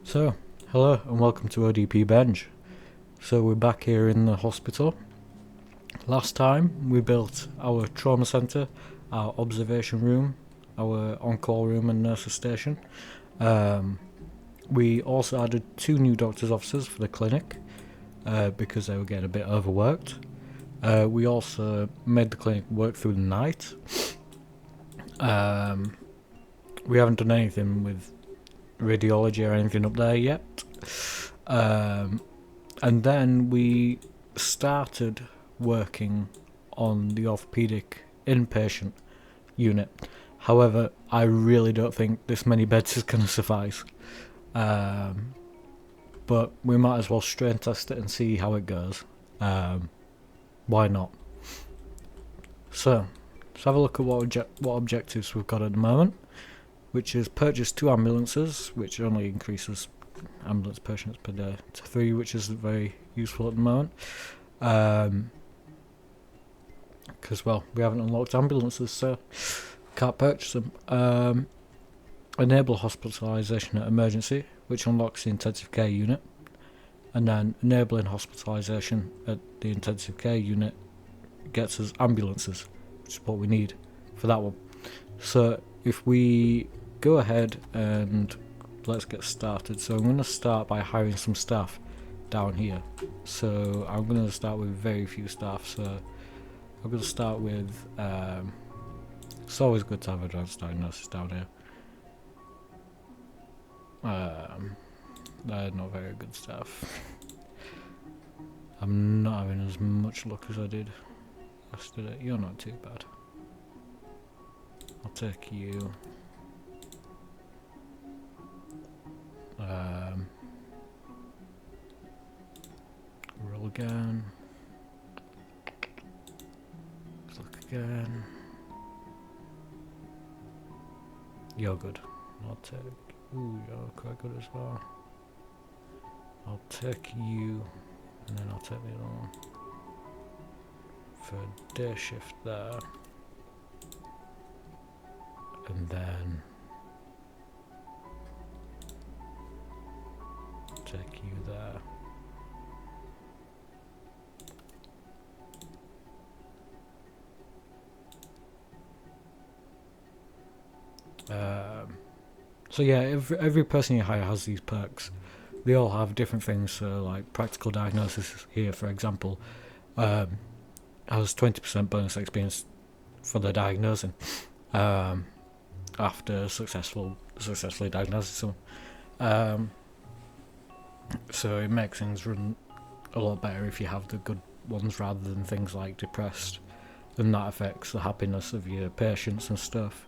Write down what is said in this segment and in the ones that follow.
So, hello and welcome to ODP Bench. So we're back here in the hospital. Last time we built our trauma centre, our observation room, our on-call room and nurses station. We also added 2 new doctor's offices for the clinic because they were getting a bit overworked. We also made the clinic work through the night. We haven't done anything with radiology or anything up there yet. And then we started working on the orthopaedic inpatient unit. However, I really don't think this many beds is going to suffice. But we might as well strain test it and see how it goes. Why not? So, let's have a look at what objectives we've got at the moment, which is purchase 2 ambulances, which only increases ambulance patients per day to 3, which is very useful at the moment. Because, well, we haven't unlocked ambulances, so can't purchase them. Enable hospitalisation at emergency, which unlocks the intensive care unit. And then enabling hospitalisation at the intensive care unit gets us ambulances, which is what we need for that one. So if we go ahead and let's get started. So I'm going to start by hiring some staff down here. So I'm going to start with very few staff. So I'm going to start with it's always good to have advanced diagnosis down here. They're not very good staff. I'm not having as much luck as I did yesterday. You're not too bad. I'll take you. Roll again. Look again. You're good. I'll take. Ooh, you're quite good as well. I'll take you, and then I'll take the other one for a day shift there, and then take you there. So yeah, every person you hire has these perks. They all have different things. So like practical diagnosis here, for example, has 20% bonus experience for the diagnosing after successfully diagnosing someone. So it makes things run a lot better if you have the good ones rather than things like depressed, and that affects the happiness of your patients and stuff.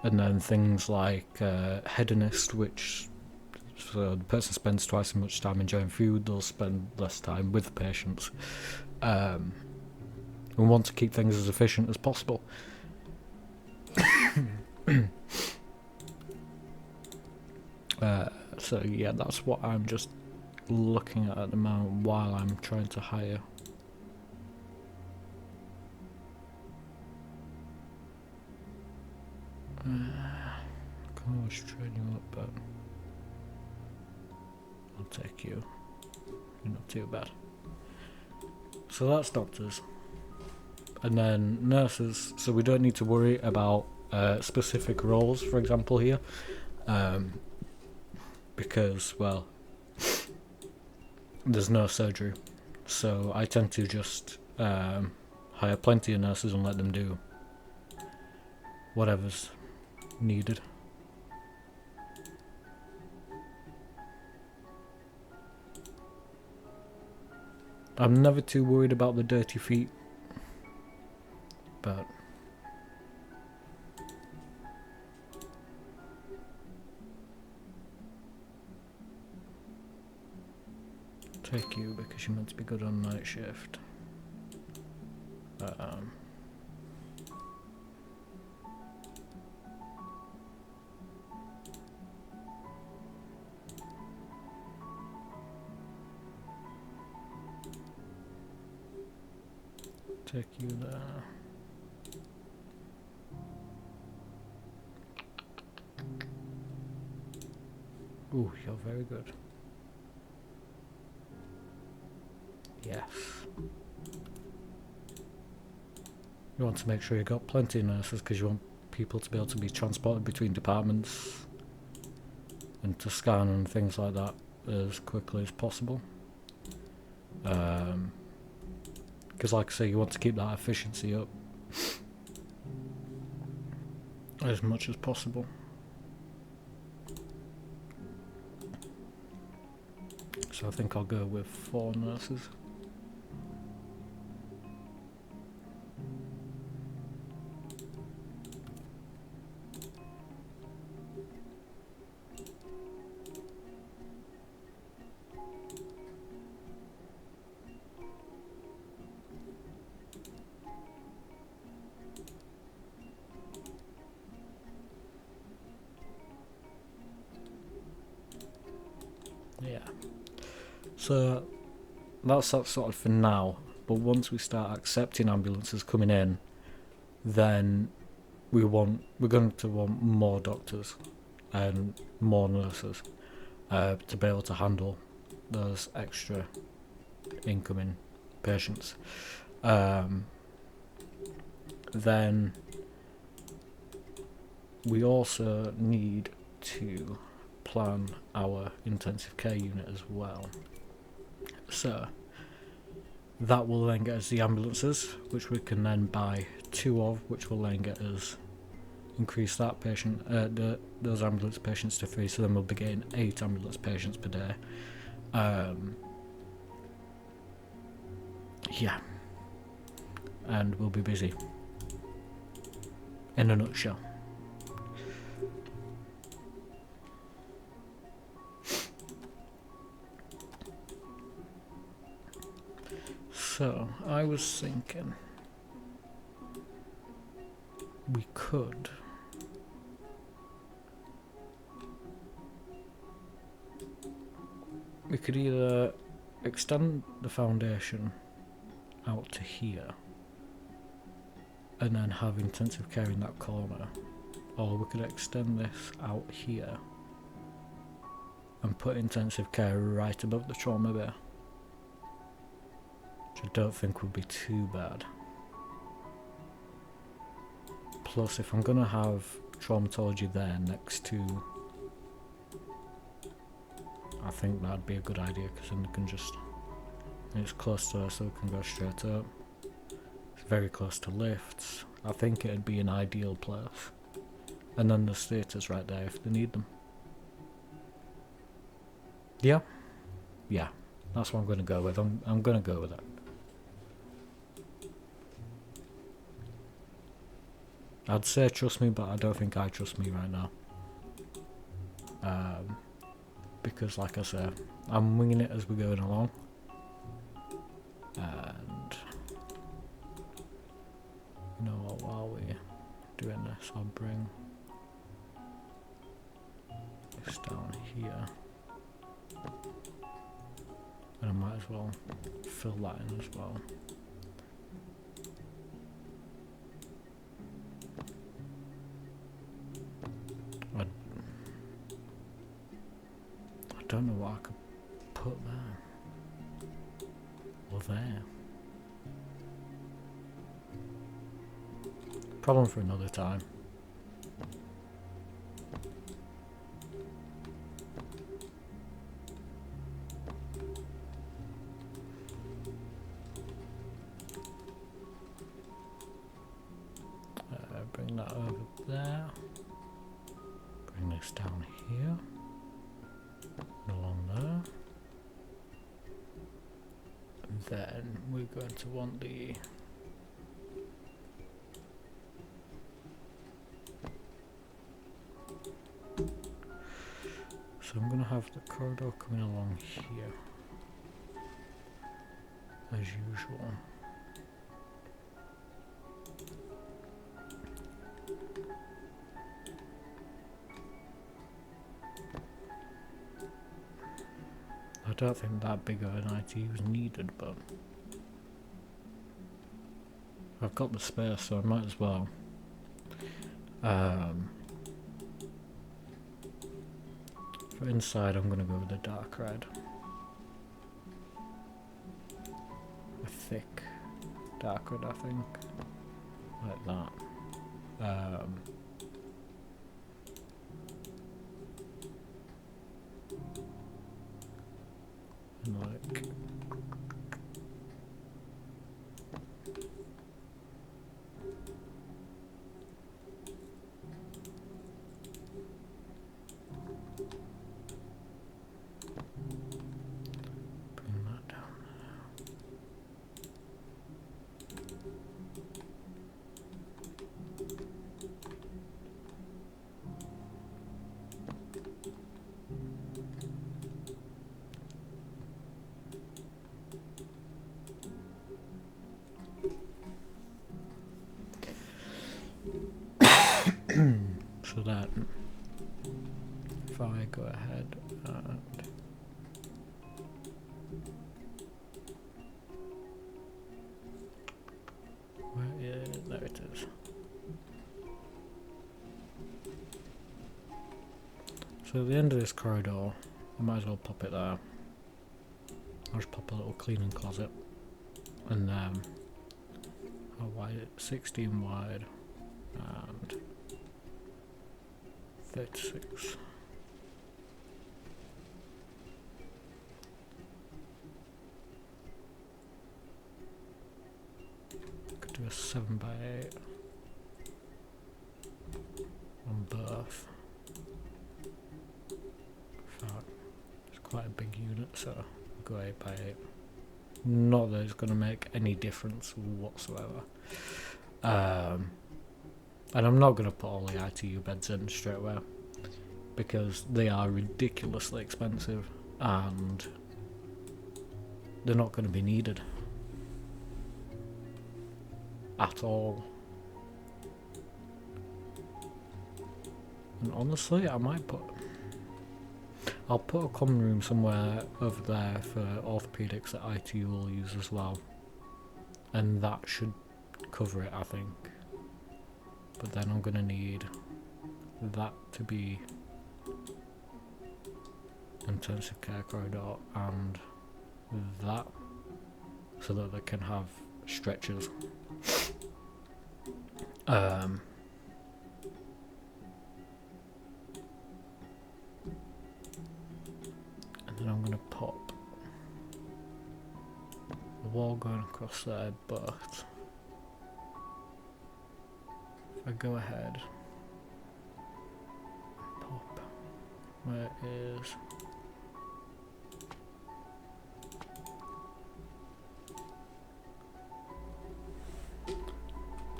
And then things like hedonist, which so the person spends twice as much time enjoying food, they'll spend less time with the patients. We want to keep things as efficient as possible. So yeah, that's what I'm just looking at the moment while I'm trying to hire. Can't always train you up, but I'll take you. You're not too bad. So that's doctors. And then nurses, so we don't need to worry about specific roles, for example, here. Because, well, there's no surgery. So I tend to just hire plenty of nurses and let them do whatever's needed. I'm never too worried about the dirty feet, but take you because you're meant to be good on night shift. Take you there. Ooh, you're very good. Yes. You want to make sure you've got plenty of nurses because you want people to be able to be transported between departments and to scan and things like that as quickly as possible. Because like I say, you want to keep that efficiency up as much as possible. So I think I'll go with 4 nurses. Yeah. So that's that sort of for now. But once we start accepting ambulances coming in, then we're going to want more doctors and more nurses to be able to handle those extra incoming patients. Then we also need to plan our intensive care unit as well. So that will then get us the ambulances, which we can then buy 2 of, which will then get us increase that patient, those ambulance patients to 3. So then we'll be getting 8 ambulance patients per day. Yeah, and we'll be busy. In a nutshell. So I was thinking we could either extend the foundation out to here and then have intensive care in that corner, or we could extend this out here and put intensive care right above the trauma bay, which I don't think would be too bad. Plus, if I'm gonna have traumatology there next to, I think that'd be a good idea, because then we can just, it's close to us so we can go straight up. It's very close to lifts. I think it'd be an ideal place. And then the theatres right there if they need them. Yeah, that's what I'm going to go with. I'm going to go with that. I'd say trust me, but I don't think I trust me right now. Because like I say, I'm winging it as we're going along. And you know what, while we're doing this, I'll bring this down here. And I might as well fill that in as well. I don't know what I could put there. Or there. Problem for another time. Bring that over there. Bring this down here. And along there. And then we're going to want the so I'm going to have the corridor coming along here as usual. I don't think that big of an ITU is needed, but I've got the space, so I might as well. For inside, I'm gonna go with the dark red. A thick dark red, I think. Like that. And like bring that down there. So that if I go ahead and there it is. So at the end of this corridor, I might as well pop it there. I'll just pop a little cleaning closet, and then how wide? 16 wide and 36. Could do a 7x8 on both. In fact, it's quite a big unit, so I'll go 8x8. Not that it's going to make any difference whatsoever. And I'm not going to put all the ITU beds in straight away, because they are ridiculously expensive and they're not going to be needed at all. And honestly, I'll put a common room somewhere over there for orthopaedics that ITU will use as well, and that should cover it, I think. But then I'm gonna need that to be intensive care corridor, and that so that they can have stretchers. And then I'm gonna pop the wall going across there, but if I go ahead, pop, where is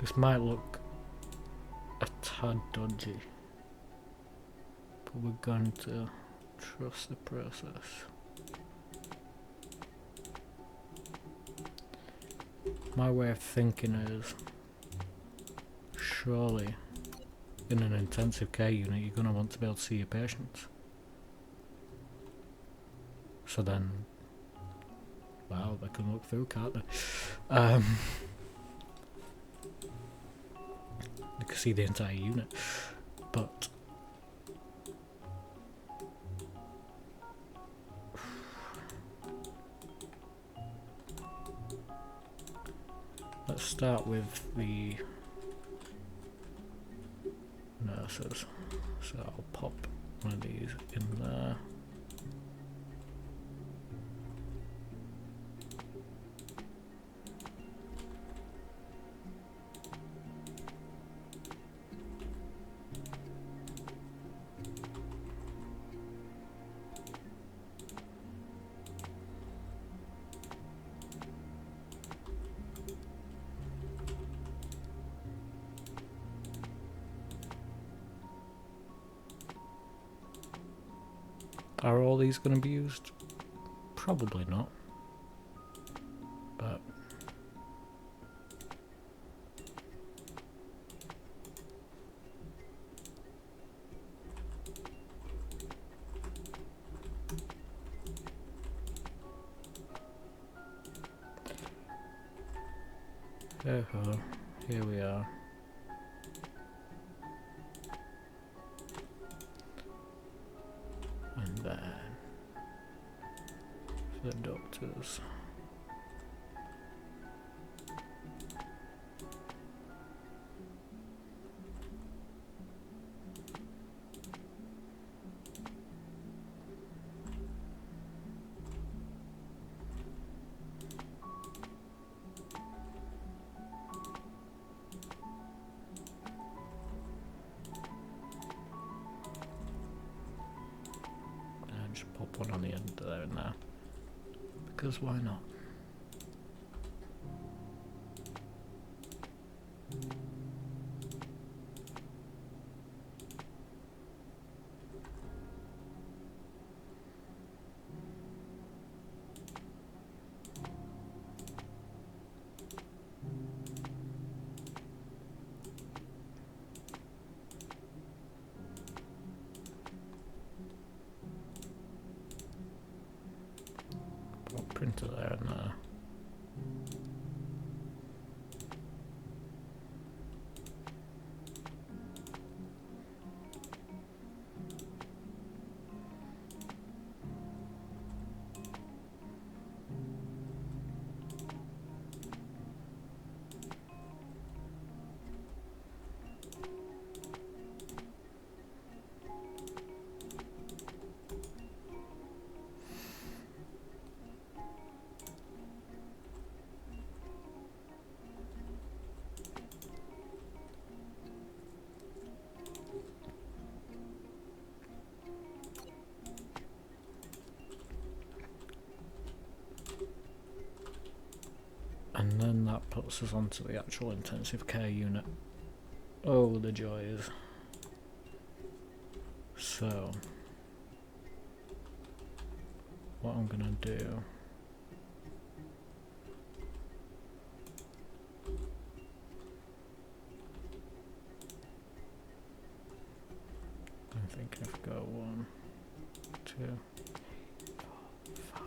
this? Might look a tad dodgy, but we're going to trust the process. My way of thinking is, surely in an intensive care unit you're going to want to be able to see your patients. So then, wow, they can look through, can't they? You can see the entire unit, but let's start with the nurses. So I'll pop one of these in there. Are all these going to be used? Probably not. But here we are. And boxes. Just pop one on the end there and there, because why not? Printer there and there. And then that puts us onto the actual intensive care unit. Oh, the joys. So, what I'm gonna do... I think I've got 1, 2, 4, 5.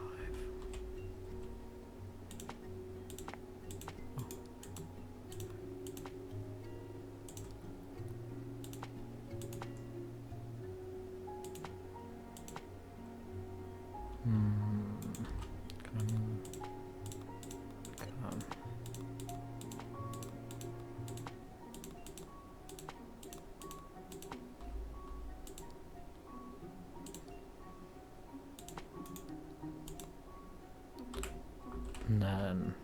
And then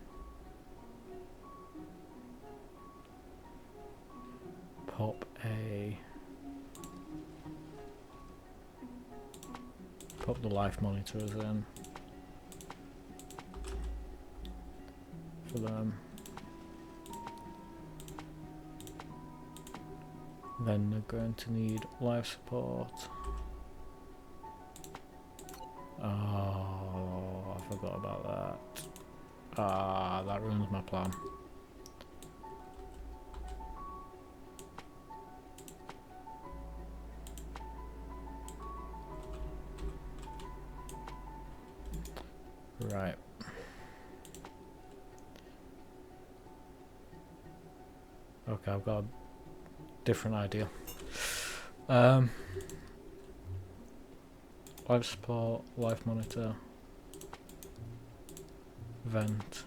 pop the life monitors in for them. Then they're going to need life support. Oh, I forgot about that. Ah, that ruins my plan. Right. Okay, I've got a different idea. Life support, life monitor, vent,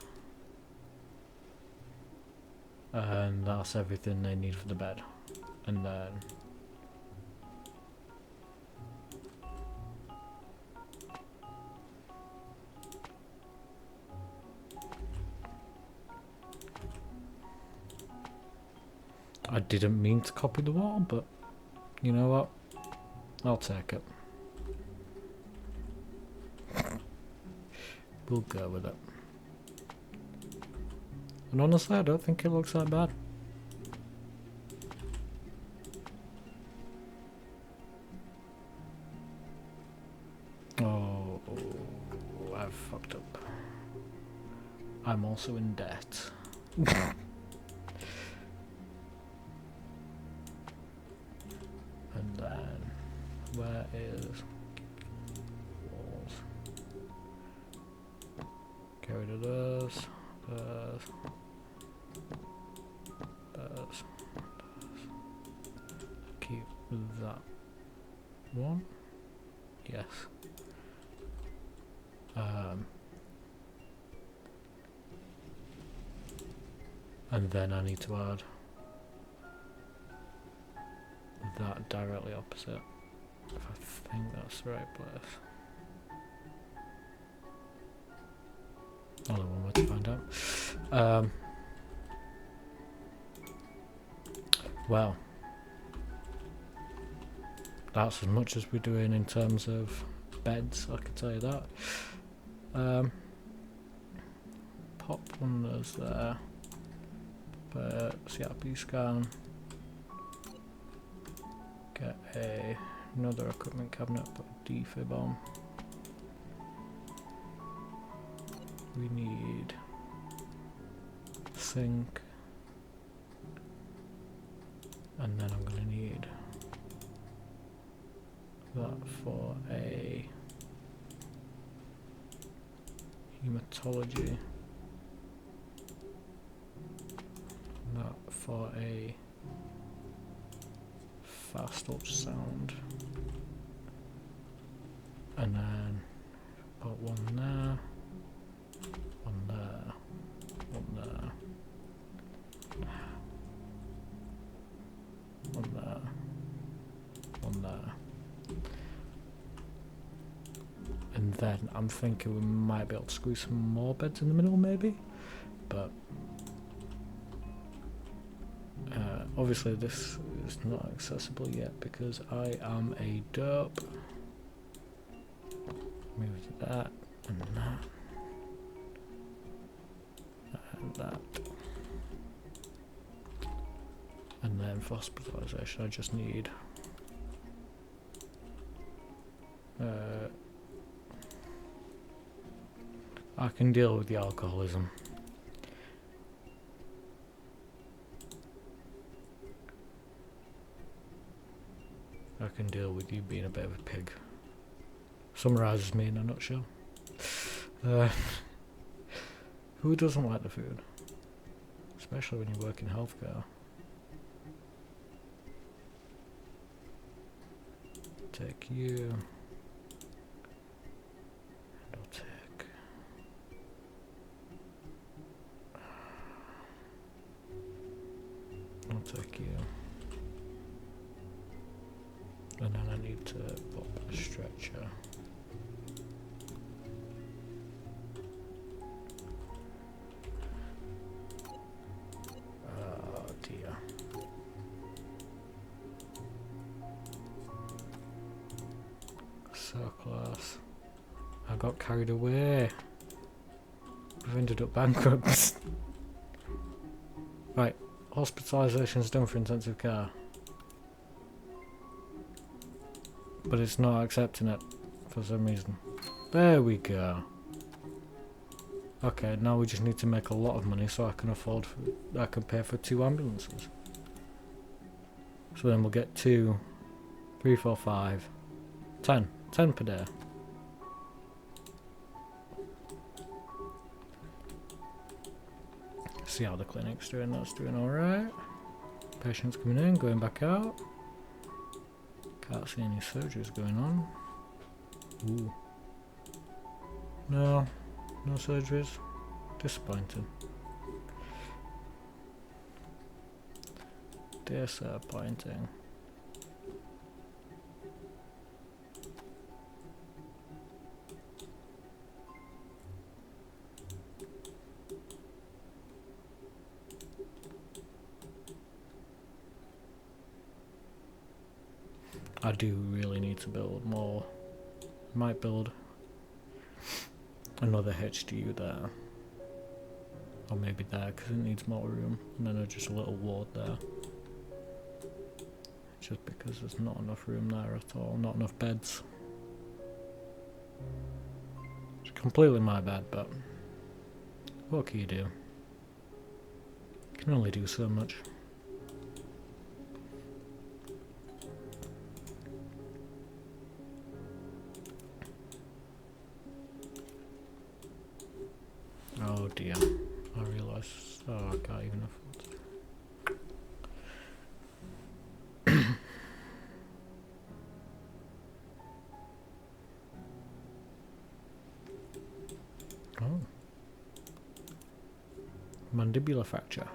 and that's everything they need for the bed. And then I didn't mean to copy the wall, but you know what? I'll take it. We'll go with it. And honestly, I don't think it looks that bad. Oh, I've fucked up. I'm also in debt. And then, where is walls? Get rid of those, those. Keep that one. Yes. And then I need to add that directly opposite, if I think that's the right place. Only one way to find out. Well, that's as much as we're doing in terms of beds, I can tell you that. Pop one of those there. CRP scan. Get another equipment cabinet, put a defib on. We need sink, and then I'm going to need that for a hematology, that for a fast ultrasound, and then put one there, one there, one there, one there, one there. And then I'm thinking we might be able to squeeze some more beds in the middle maybe, but obviously this is not accessible yet because I am a derp. Move that and that and that. And then for hospitalisation I just need I can deal with the alcoholism. I can deal with you being a bit of a pig. Summarises me in a nutshell. Who doesn't like the food? Especially when you work in healthcare. Take you. And I'll take... I'll take you. And then I need to put a stretcher. Oh dear. So close. I got carried away. We've ended up bankrupt. Right, hospitalisation's done for intensive care. But it's not accepting it for some reason. There we go. Okay, now we just need to make a lot of money so I can afford, I can pay for 2 ambulances. So then we'll get 2, 3, 4, 5, 10. 10 per day. See how the clinic's doing, that's doing alright. Patients coming in, going back out. Can't see any surgeries going on. Ooh. No surgeries. Disappointing. Disappointing. I do really need to build more. Might build another HDU there. Or maybe there, because it needs more room. And then just a little ward there. Just because there's not enough room there at all. Not enough beds. It's completely my bad, but what can you do? You can only do so much. Oh dear, I realise, I can't even afford to. Oh. Mandibular fracture.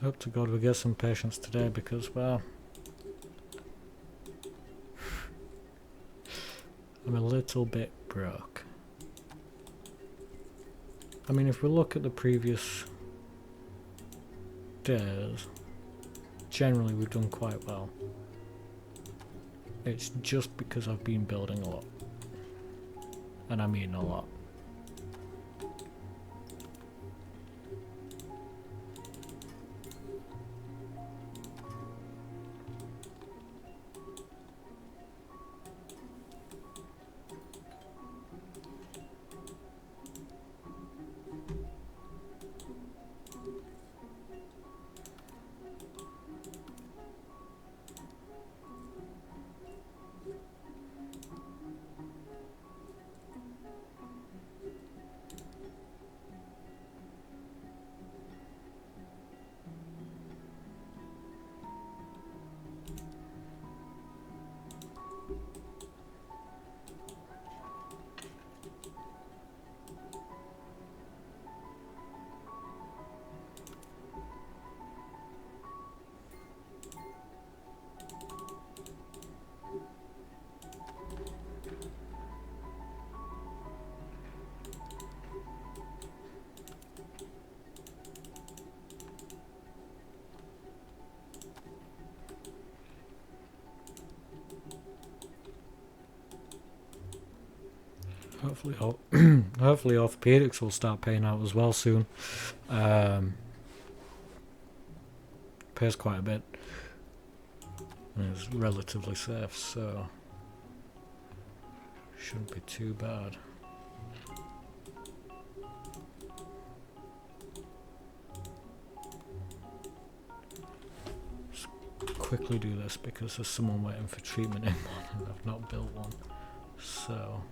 Hope to God we get some patients today because, well, I'm a little bit broke. I mean, if we look at the previous days, generally we've done quite well. It's just because I've been building a lot. And I mean a lot. Hopefully, hopefully orthopedics will start paying out as well soon. Pays quite a bit, and it's relatively safe, so shouldn't be too bad. Just quickly do this because there's someone waiting for treatment in one, and I've not built one, so.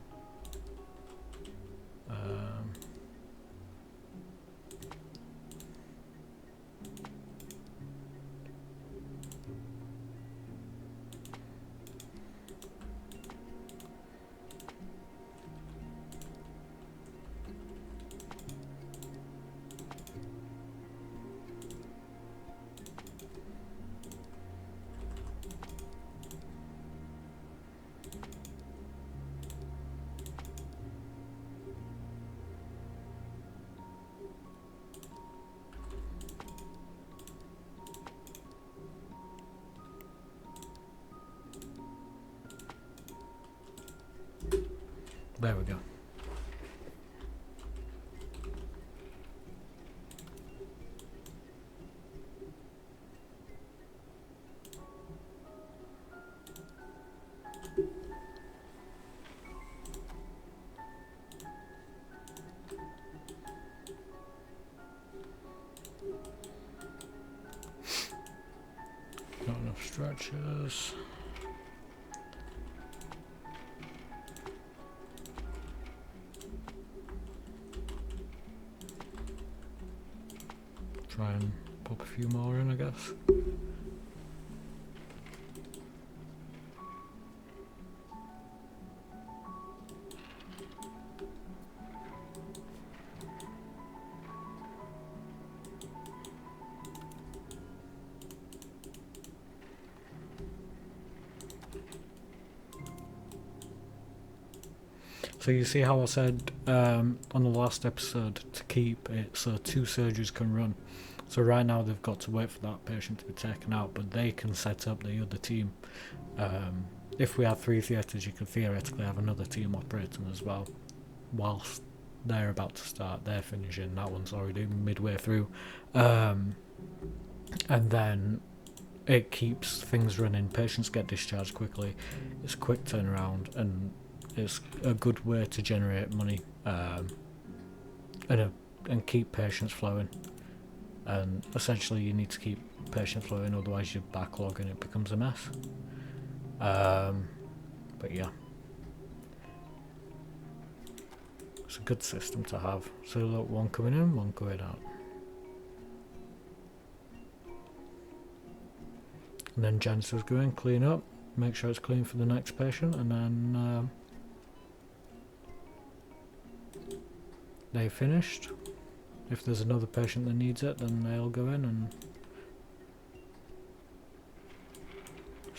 There we go. Not enough stretchers. Try and pop a few more in, I guess. So you see how I said on the last episode to keep it so 2 surgeries can run. So right now they've got to wait for that patient to be taken out, but they can set up the other team. If we have 3 theatres, you could theoretically have another team operating as well. Whilst they're about to start, they're finishing, that one's already midway through. And then it keeps things running, patients get discharged quickly, it's a quick turnaround, and it's a good way to generate money and keep patients flowing. And essentially you need to keep patients flowing, otherwise you backlog and it becomes a mess. But yeah, it's a good system to have. So look, one coming in, one going out. And then Janitor's going, clean up, make sure it's clean for the next patient, and then they finished. If there's another patient that needs it, then they'll go in and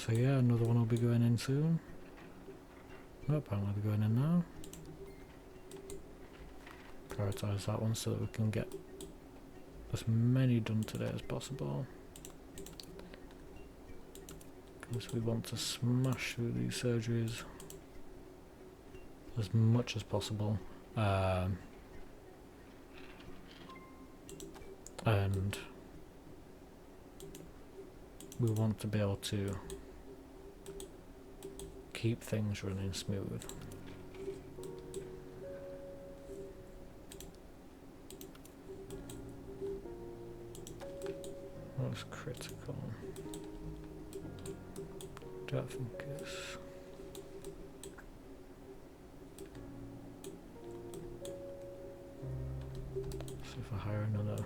So yeah, another one will be going in soon. Nope, apparently they're going in now. Prioritise that one so that we can get as many done today as possible. Because we want to smash through these surgeries as much as possible. And we want to be able to keep things running smooth. What's critical? Don't think it's... See if I hire another.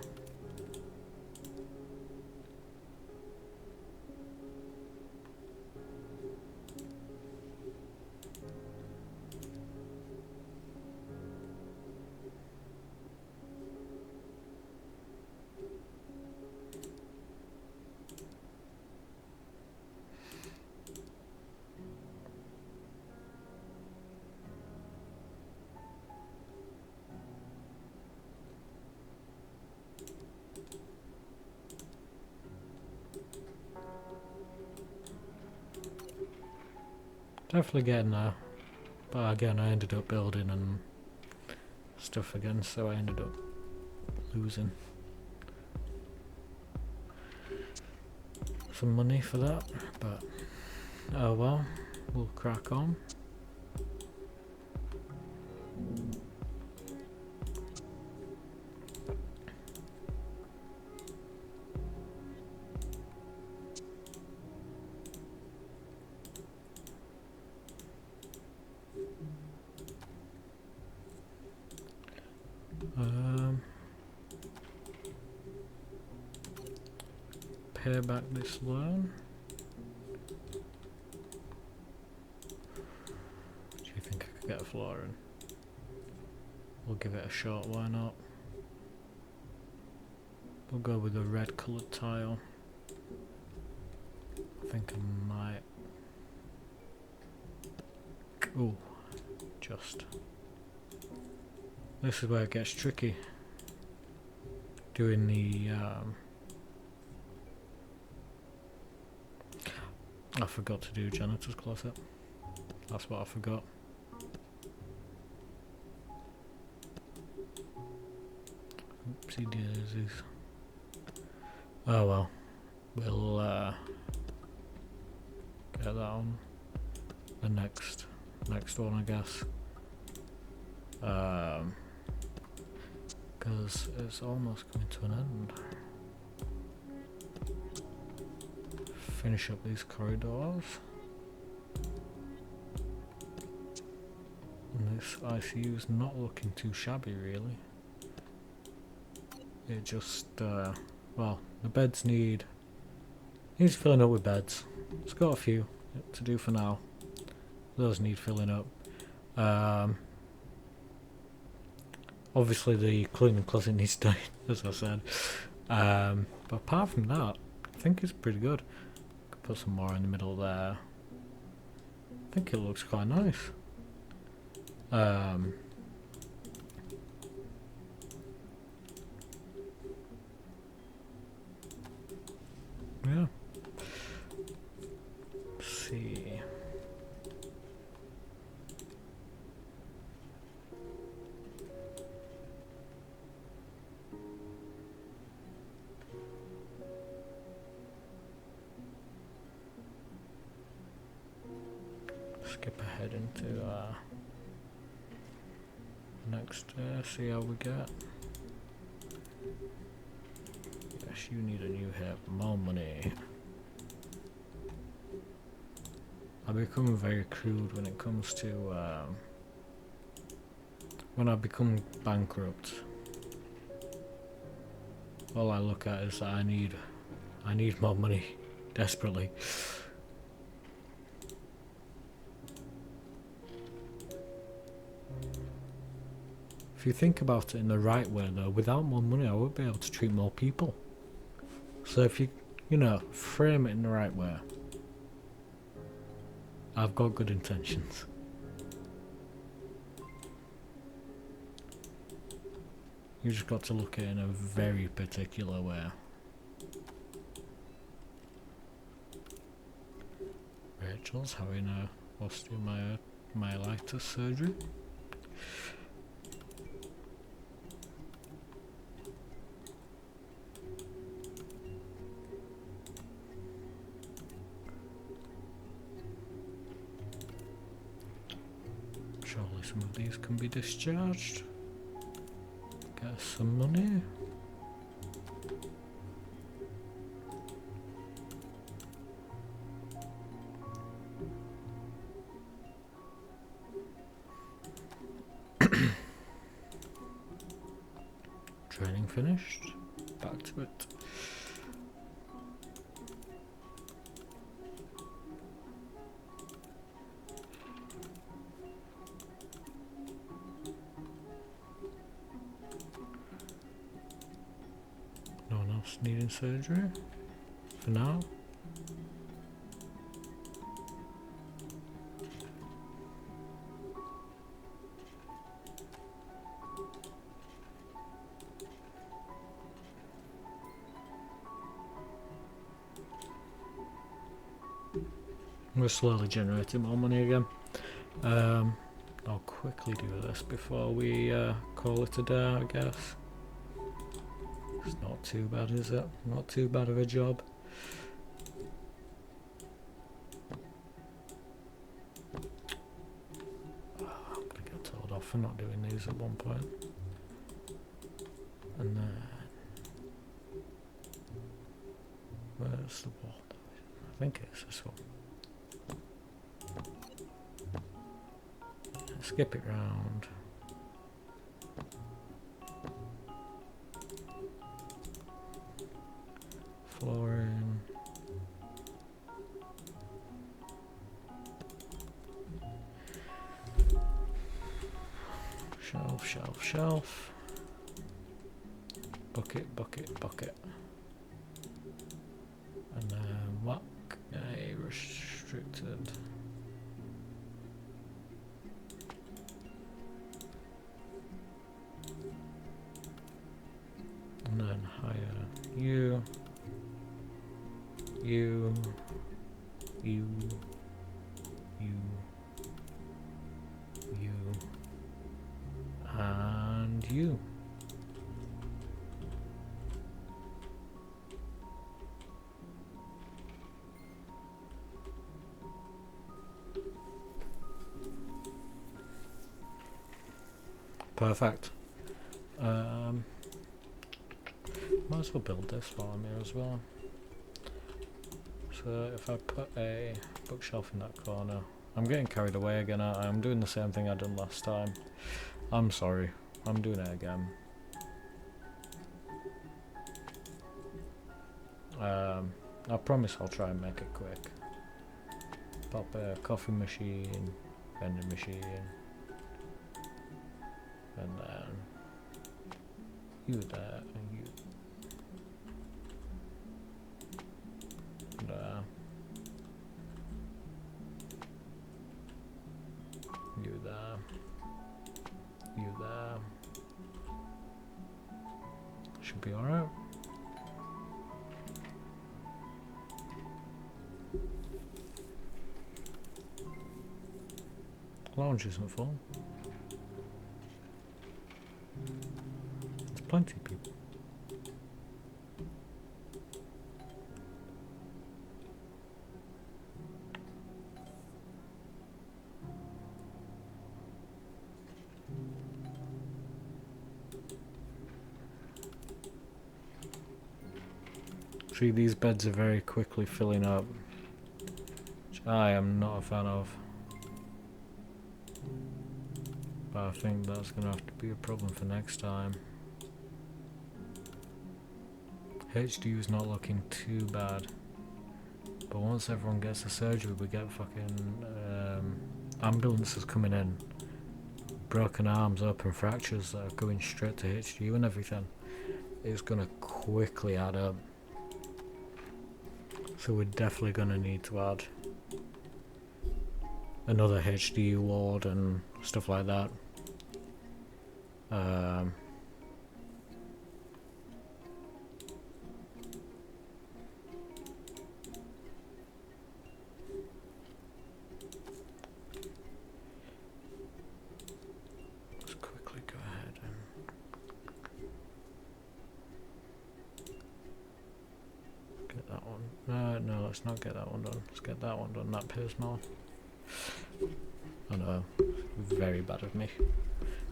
Definitely getting there, but again I ended up building and stuff again, so I ended up losing some money for that, but oh well, we'll crack on. Pay back this loan. Do you think I could get a floor in? We'll give it a shot, why not? We'll go with a red coloured tile. I think I might. Ooh, just. This is where it gets tricky. Doing the I forgot to do janitor's closet. That's what I forgot. Oopsie daisies. Oh well. We'll get that on the next one, I guess. Because it's almost coming to an end. Finish up these corridors. And this ICU is not looking too shabby, really. It just, well, the beds needs filling up with beds. It's got a few to do for now. Those need filling up. Obviously the cleaning closet needs done, as I said. But apart from that, I think it's pretty good. Could put some more in the middle there. I think it looks quite nice. Yeah. Let's see. Skip ahead into next, see how we get. Yes, you need a new hip, more money. I become very crude when it comes to when I become bankrupt. All I look at is that I need more money desperately. If you think about it in the right way though, without more money I won't be able to treat more people. So if you know, frame it in the right way. I've got good intentions. You just got to look at it in a very particular way. Rachel's having a osteomyelitis surgery. Surely some of these can be discharged. Get some money. Training finished. Back to it. No one else needing surgery for now. We're slowly generating more money again. I'll quickly do this before we call it a day, I guess. It's not too bad, is it? Not too bad of a job. I'm gonna get told off for not doing these at one point. And then where's the wall? I think it's this one. Skip it round. Flooring. Shelf, shelf, shelf. Bucket, bucket, bucket. And then whack a restricted. And then hire you, you, you, you, you, and you. Perfect. Might as well build this while I'm here as well. So if I put a bookshelf in that corner, I'm getting carried away again. I'm doing the same thing I done last time. I'm sorry, I'm doing it again. I promise I'll try and make it quick. Pop a coffee machine, vending machine, and then you there and you there, you there, you there. Should be alright. Lounge isn't full. There's plenty of people. See, these beds are very quickly filling up, which I am not a fan of. But I think that's going to have to be a problem for next time. HDU is not looking too bad. But once everyone gets the surgery, we get fucking ambulances coming in. Broken arms, open fractures that are going straight to HDU and everything. It's going to quickly add up. So we're definitely going to need to add another HDU ward and stuff like that. Let's quickly go ahead and get that one. No, let's not get that one done. Let's get that one done. That pays more. I know, very bad of me.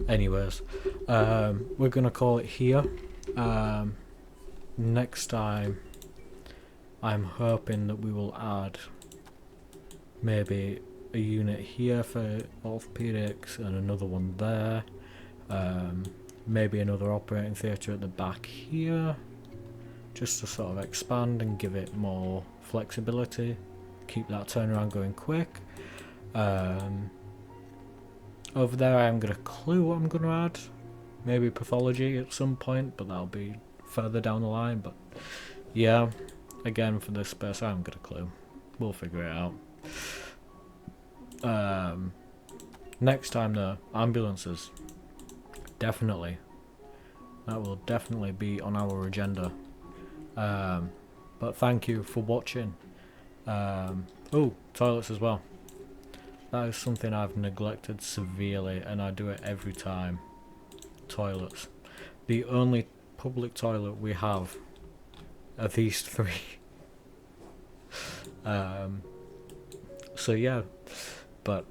Anyways, we're gonna call it here. Next time, I'm hoping that we will add maybe a unit here for orthopedics and another one there. Maybe another operating theatre at the back here, just to sort of expand and give it more flexibility, keep that turnaround going quick. Over there I haven't got a clue what I'm going to add. Maybe pathology at some point, but that'll be further down the line. But yeah, again, for this space I haven't got a clue. We'll figure it out. Next time though, ambulances. Definitely. That will definitely be on our agenda. But thank you for watching. Oh, toilets as well. That is something I've neglected severely, and I do it every time. Toilets. The only public toilet we have are these three. So yeah, but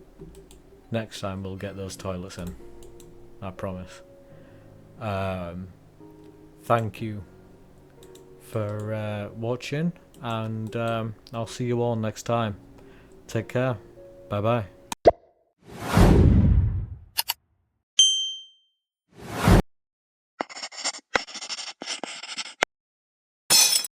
next time we'll get those toilets in. I promise. Thank you for watching, and I'll see you all next time. Take care. Bye bye.